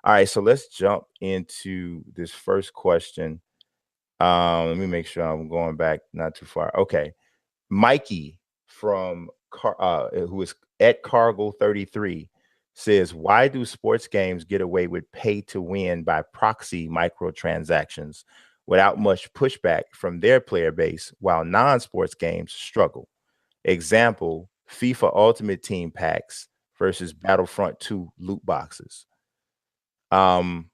All right, so let's jump into this first question. Let me make sure I'm going back not too far. Okay. Mikey from who is at Cargo 33 says, why do sports games get away with pay to win by proxy microtransactions without much pushback from their player base, while non-sports games struggle? Example, FIFA Ultimate Team packs versus Battlefront 2 loot boxes. I'm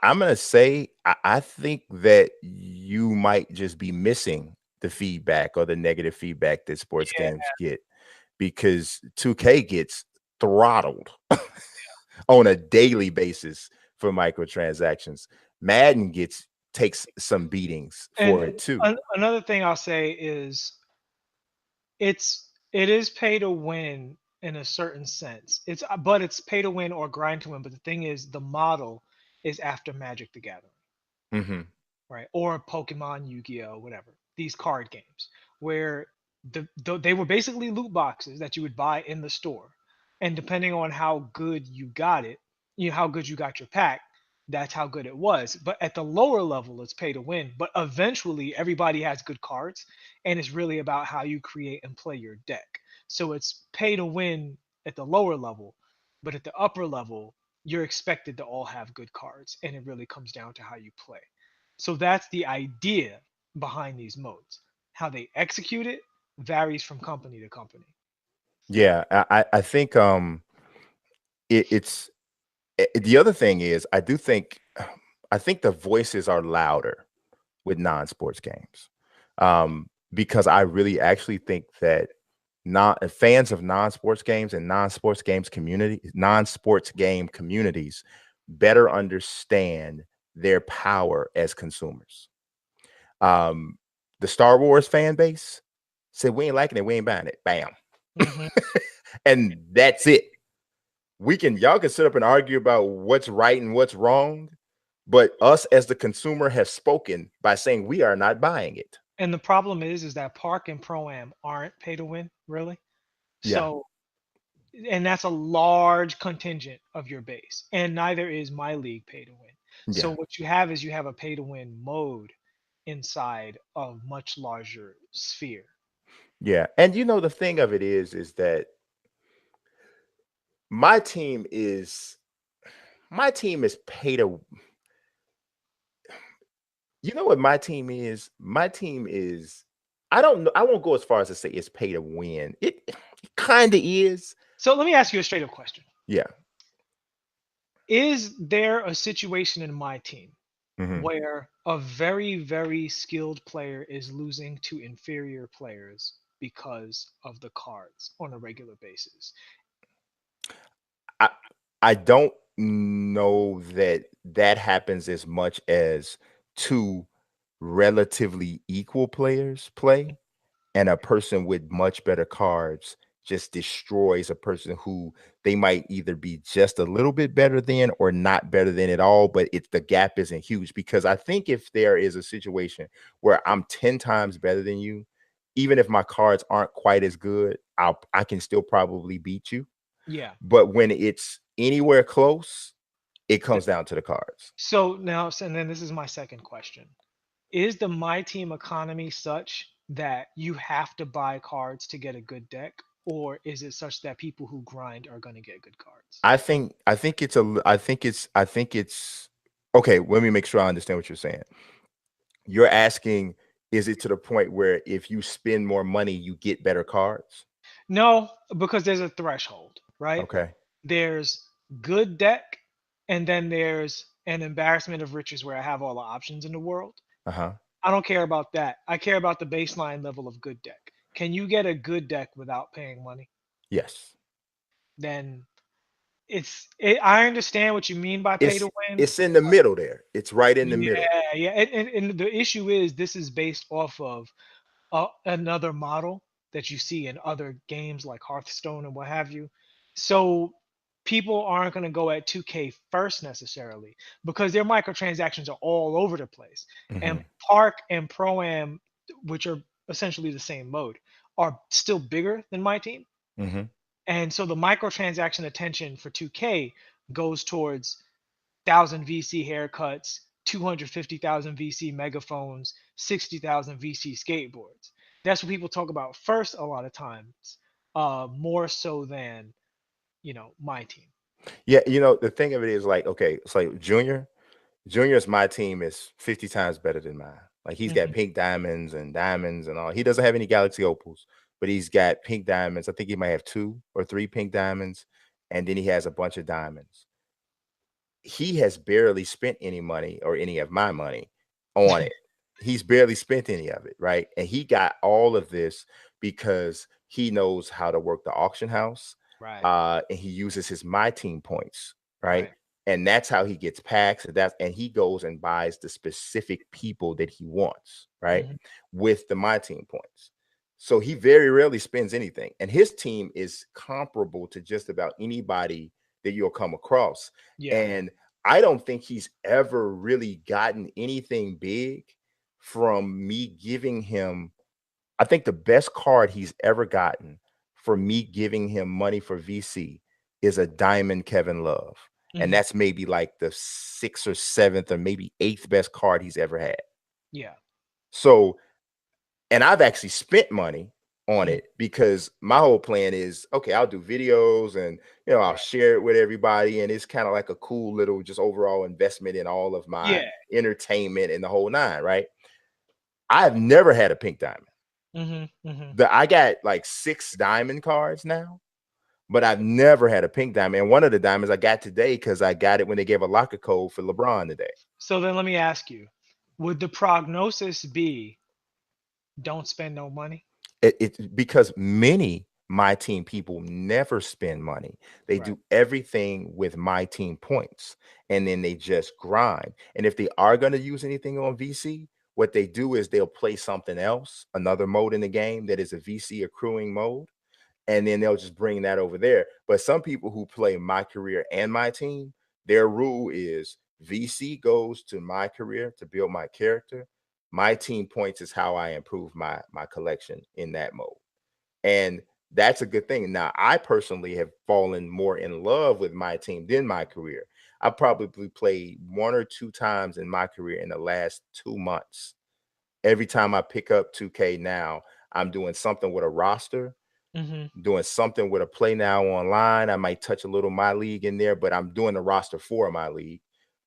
gonna say I think that you might just be missing the feedback or the negative feedback that sports Yeah. games get, because 2K gets throttled on a daily basis for microtransactions. Madden takes some beatings for And it too. another thing I'll say is it is pay to win in a certain sense. But it's pay to win or grind to win. But the thing is, the model is after Magic the Gathering, Hmm. right? Or Pokemon, Yu-Gi-Oh, whatever. These card games where they were basically loot boxes that you would buy in the store, and depending on how good you got it, how good you got your pack, that's how good it was. But at the lower level, it's pay to win. But eventually, everybody has good cards, and it's really about how you create and play your deck. So it's pay to win at the lower level, but at the upper level, you're expected to all have good cards, and it really comes down to how you play. So that's the idea behind these modes. How they execute it varies from company to company. Yeah, I think it's the other thing is I think the voices are louder with non-sports games, because I really actually think that not fans of non-sports games and non-sports game communities better understand their power as consumers. Um, the Star Wars fan base said, we ain't liking it, we ain't buying it. Bam. Hmm. And that's it. Y'all can sit up and argue about what's right and what's wrong, but us as the consumer have spoken by saying we are not buying it. And the problem is that Park and Pro Am aren't pay to win, really. Yeah. So, and that's a large contingent of your base, and neither is my league pay to win. So Yeah. what you have is you have a pay to win mode inside a much larger sphere. Yeah. And the thing of it is that my team is my team is pay to you know what my team is? My team is I don't know. I won't go as far as to say it's pay to win. It kind of is. So let me ask you a straight up question. Yeah. Is there a situation in my team Hmm. where a very, very skilled player is losing to inferior players because of the cards on a regular basis? I I don't know that that happens as much as two relatively equal players play, and a person with much better cards just destroys a person who they might either be just a little bit better than or not better than at all, but the gap isn't huge. Because I think if there is a situation where I'm 10 times better than you, even if my cards aren't quite as good, I can still probably beat you. Yeah. But when it's anywhere close, it Th- comes down to the cards. So now, and then this is my second question. Is the my team economy such that you have to buy cards to get a good deck, or is it such that people who grind are going to get good cards? I think it's okay. Let me make sure I understand what you're saying. You're asking, is it to the point where if you spend more money, you get better cards? No, because there's a threshold, right? Okay. There's good deck, and then there's an embarrassment of riches where I have all the options in the world. Uh-huh. I don't care about that. I care about the baseline level of good deck. Can you get a good deck without paying money? Yes. Then I understand what you mean by pay to win. It's in the middle there. It's right in the middle. Yeah, yeah. And the issue is this is based off of another model that you see in other games like Hearthstone and what have you. So people aren't going to go at 2K first necessarily because their microtransactions are all over the place. And Hmm. Park and Pro Am, which are essentially the same mode, are still bigger than my team. Hmm. And so the microtransaction attention for 2K goes towards 1,000 VC haircuts, 250,000 VC megaphones, 60,000 VC skateboards. That's what people talk about first a lot of times, more so than my team. Yeah, the thing of it is like, okay, it's like Junior's my team is 50 times better than mine. Like he's got Hmm. pink diamonds and all. He doesn't have any Galaxy Opals, but he's got pink diamonds. I think he might have 2 or 3 pink diamonds, and then he has a bunch of diamonds. He has barely spent any money or any of my money on it. He's barely spent any of it, right? And he got all of this because he knows how to work the auction house, Right. and he uses his my team points, right? Right. And that's how he gets packs, and he goes and buys the specific people that he wants, right? Hmm. With the my team points. So he very rarely spends anything, and his team is comparable to just about anybody that you'll come across. Yeah. And I don't think he's ever really gotten anything big from me giving him. I think the best card he's ever gotten for me giving him money for VC is a diamond Kevin Love. And Hmm. that's maybe like the 6th or 7th or maybe 8th best card he's ever had. Yeah. So, and I've actually spent money on Mhm. it because my whole plan is, okay, I'll do videos and I'll Right. share it with everybody, and it's kind of like a cool little just overall investment in all of my Yeah. entertainment and the whole nine, right? I've never had a pink diamond. Hmm. Hmm. I got like 6 diamond cards now, but I've never had a pink diamond. And one of the diamonds I got today because I got it when they gave a locker code for LeBron today. So then let me ask you, would the prognosis be don't spend no money? It's because many my team people never spend money. They Right. do everything with my team points, and then they just grind. And if they are going to use anything on VC, what they do is they'll play something else, another mode in the game that is a VC accruing mode, and then they'll just bring that over there. But some people who play my career and my team, their rule is VC goes to my career to build my character. My team points is how I improve my collection in that mode. And that's a good thing. Now, I personally have fallen more in love with my team than my career. I probably played 1 or 2 times in my career in the last 2 months. Every time I pick up 2K now, I'm doing something with a roster, Hmm. doing something with a play now online. I might touch a little my league in there, but I'm doing the roster for my league.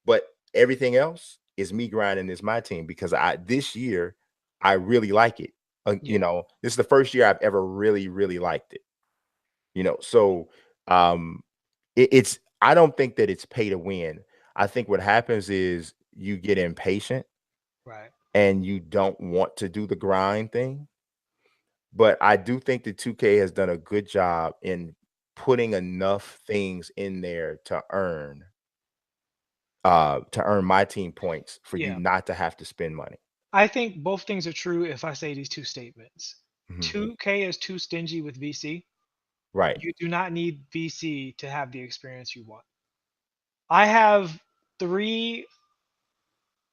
But everything else is me grinding as my team because I this year I really like it. Yeah. This is the first year I've ever really, really liked it. So um it's I don't think that it's pay to win. I think what happens is you get impatient Right. and you don't want to do the grind thing. But I do think that 2K has done a good job in putting enough things in there to earn my team points for you Yeah. not to have to spend money. I think both things are true if I say these two statements. Mhm. 2K is too stingy with VC. Right. You do not need VC to have the experience you want. I have three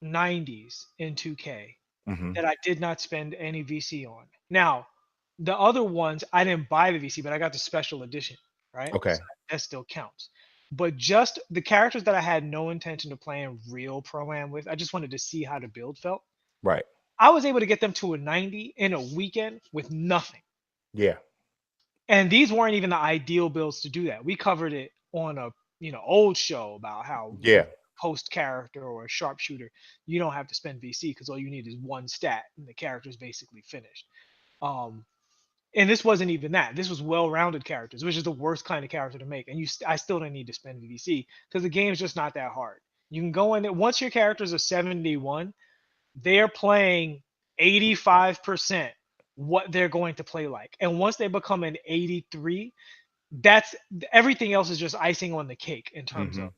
90s in 2K Mhm. that I did not spend any VC on. Now, the other ones I didn't buy the VC, but I got the special edition, right? Okay. So that still counts. But just the characters that I had no intention of playing real pro am with, I just wanted to see how the build felt. Right. I was able to get them to a 90 in a weekend with nothing. Yeah. And these weren't even the ideal builds to do that. We covered it on a old show about how Yeah. post character or a sharpshooter, you don't have to spend VC because all you need is one stat and the character is basically finished. Um, and this wasn't even that. This was well-rounded characters, which is the worst kind of character to make. And I still didn't need to spend VC because the game's just not that hard. You can go in there once your characters are 71, they're playing 85% what they're going to play like. And once they become an 83, that's everything else is just icing on the cake in terms of Mhm.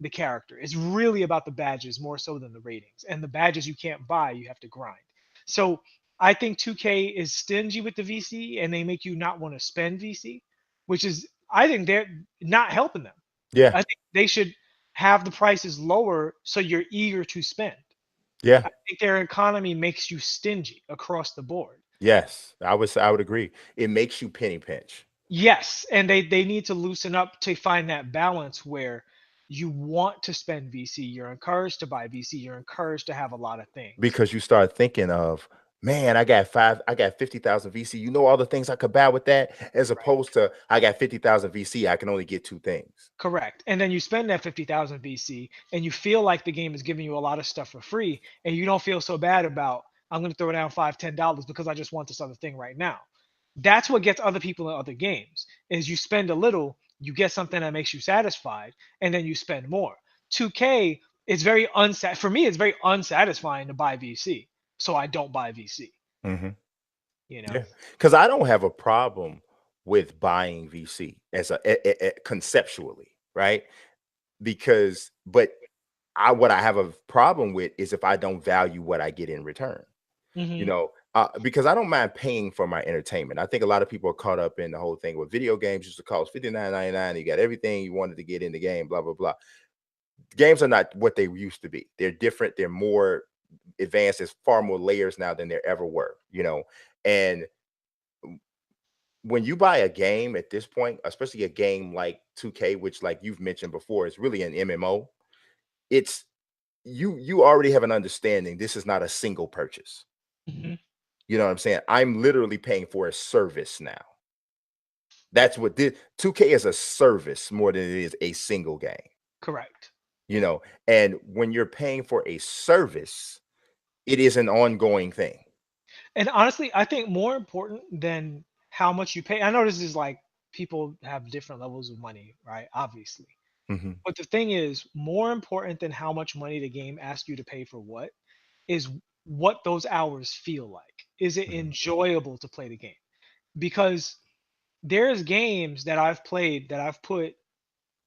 the character. It's really about the badges more so than the ratings. And the badges you can't buy, you have to grind. So I think 2K is stingy with the VC and they make you not want to spend VC, which is I think they're not helping them. Yeah. I think they should have the prices lower so you're eager to spend. Yeah. I think their economy makes you stingy across the board. Yes. I would agree. It makes you penny pinch. Yes, and they need to loosen up to find that balance where you want to spend VC. You're encouraged to buy VC. You're encouraged to have a lot of things. Because you start thinking of, man, I got 50,000 VC. You know all the things I could buy with that, as Right. opposed to I got 50,000 VC. I can only get two things. Correct. And then you spend that 50,000 VC and you feel like the game is giving you a lot of stuff for free and you don't feel so bad about I'm going to throw down $5, $10 because I just want this other thing right now. That's what gets other people in other games is you spend a little, you get something that makes you satisfied and then you spend more. 2K is very for me it's very unsatisfying to buy VC. So I don't buy VC, Mhm. you know. Yeah, because I don't have a problem with buying VC as conceptually, right? Because, but what I have a problem with is if I don't value what I get in return. You Mhm. know, because I don't mind paying for my entertainment. I think a lot of people are caught up in the whole thing with video games used to cost $59.99. You got everything you wanted to get in the game, blah blah blah. Games are not what they used to be. They're different. They're more advanced. There's far more layers now than there ever were. And when you buy a game at this point, especially a game like 2K, which, like you've mentioned before, is really an MMO, it's you already have an understanding this is not a single purchase. Mhm. You know what I'm saying? I'm literally paying for a service now. That's what this 2K is, a service more than it is a single game, Correct. you know. And when you're paying for a service, it is an ongoing thing. And honestly, I think more important than how much you pay. I know this is like people have different levels of money, right? Obviously. Hmm. But the thing is, more important than how much money the game asks you to pay for what is what those hours feel like. Is it Hmm. enjoyable to play the game? Because there's games that I've played that I've put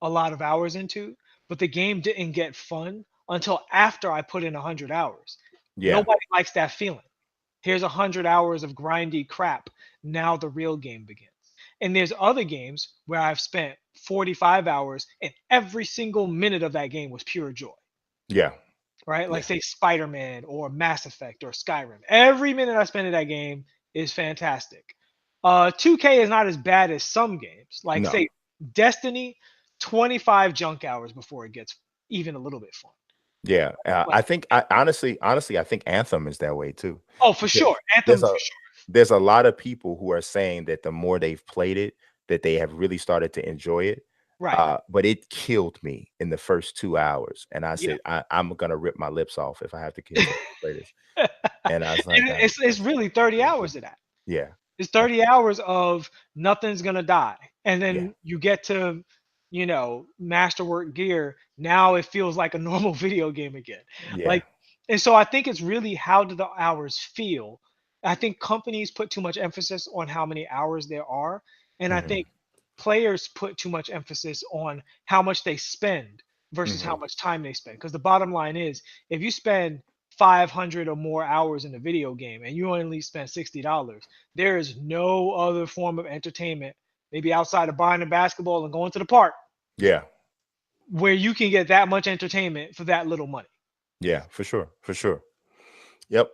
a lot of hours into, but the game didn't get fun until after I put in 100 hours. Yeah, Nobody likes that feeling. Here's 100 hours of grindy crap. Now the real game begins. And there's other games where I've spent 45 hours and every single minute of that game was pure joy, yeah, right? Like yeah. say Spider-Man or Mass Effect or Skyrim. Every minute I spend in that game is fantastic. 2K is not as bad as some games. Like No, say Destiny, 25 junk hours before it gets even a little bit fun. yeah. Like I think honestly, I think Anthem is that way too, oh, for sure. because Anthem there's for a sure. there's a lot of people who are saying that the more they've played it, that they have really started to enjoy it. Right. But it killed me in the first 2 hours, and I Yeah. said, I'm gonna rip my lips off if I have to continue to play this. And And I was like, it's really 30 hours of that. yeah, It's uh, 30 hours of nothing's gonna die. And yeah, then you get to, masterwork gear. Now it feels like a normal video game again. yeah, Like, and so I think it's really how do the hours feel? I think companies put too much emphasis on how many hours there are. And I hmm, think players put too much emphasis on how much they spend versus how hmm, much time they spend. Because the bottom line is if you spend 500 or more hours in a video game and you only spend $60, there is no other form of entertainment, maybe outside of buying a basketball and going to the park, yeah, where you can get that much entertainment for that little money. yeah, for sure, for sure. Yep.